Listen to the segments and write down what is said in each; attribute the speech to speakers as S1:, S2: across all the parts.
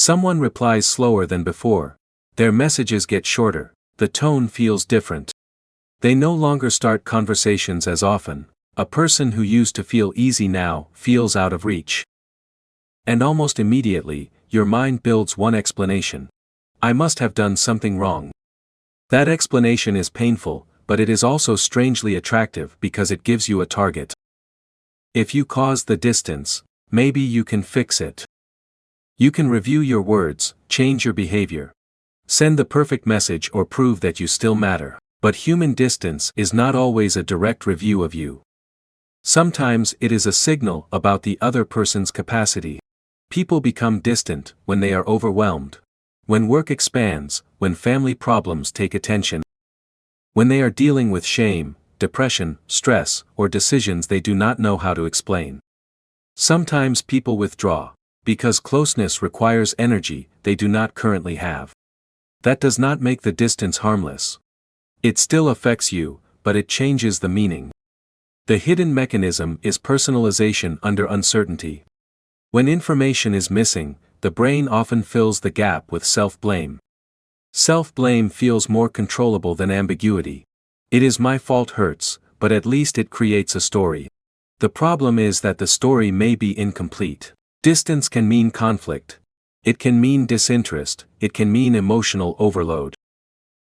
S1: Someone replies slower than before. Their messages get shorter. The tone feels different. They no longer start conversations as often. A person who used to feel easy now feels out of reach. And almost immediately, your mind builds one explanation. I must have done something wrong. That explanation is painful, but it is also strangely attractive because it gives you a target. If you cause the distance, maybe you can fix it. You can review your words, change your behavior. Send the perfect message or prove that you still matter. But human distance is not always a direct review of you. Sometimes it is a signal about the other person's capacity. People become distant when they are overwhelmed. When work expands, when family problems take attention. When they are dealing with shame, depression, stress, or decisions they do not know how to explain. Sometimes people withdraw, because closeness requires energy they do not currently have. That does not make the distance harmless. It still affects you, but it changes the meaning. The hidden mechanism is personalization under uncertainty. When information is missing, the brain often fills the gap with self-blame. Self-blame feels more controllable than ambiguity. It is my fault hurts, but at least it creates a story. The problem is that the story may be incomplete. Distance can mean conflict. It can mean disinterest. It can mean emotional overload.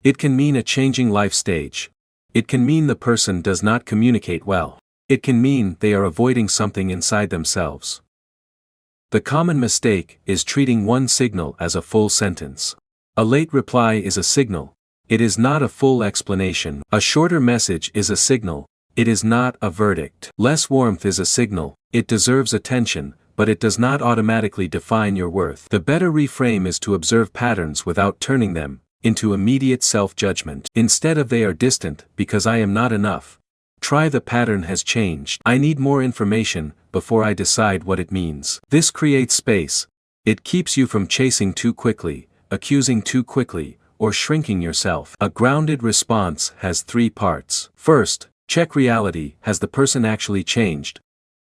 S1: It can mean a changing life stage. It can mean the person does not communicate well. It can mean they are avoiding something inside themselves. The common mistake is treating one signal as a full sentence. A late reply is a signal. It is not a full explanation. A shorter message is a signal. It is not a verdict. Less warmth is a signal. It deserves attention, but it does not automatically define your worth. The better reframe is to observe patterns without turning them into immediate self-judgment. Instead of they are distant because I am not enough, try the pattern has changed. I need more information before I decide what it means. This creates space. It keeps you from chasing too quickly, accusing too quickly, or shrinking yourself. A grounded response has 3 parts. First, check reality. Has the person actually changed?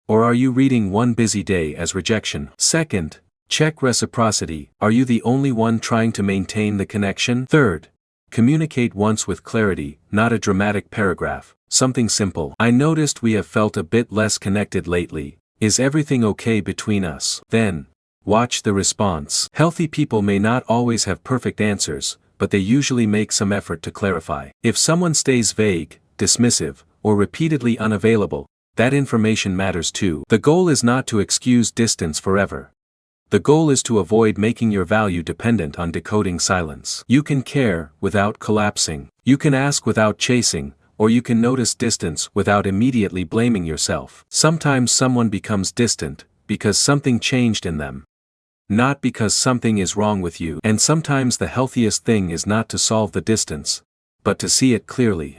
S1: Or are you reading one busy day as rejection? Second, check reciprocity. Are you the only one trying to maintain the connection? Third, communicate once with clarity, not a dramatic paragraph. Something simple. I noticed we have felt a bit less connected lately. Is everything okay between us? Then, watch the response. Healthy people may not always have perfect answers, but they usually make some effort to clarify. If someone stays vague, dismissive, or repeatedly unavailable, that information matters too. The goal is not to excuse distance forever. The goal is to avoid making your value dependent on decoding silence. You can care without collapsing. You can ask without chasing, or you can notice distance without immediately blaming yourself. Sometimes someone becomes distant because something changed in them, not because something is wrong with you. And sometimes the healthiest thing is not to solve the distance, but to see it clearly.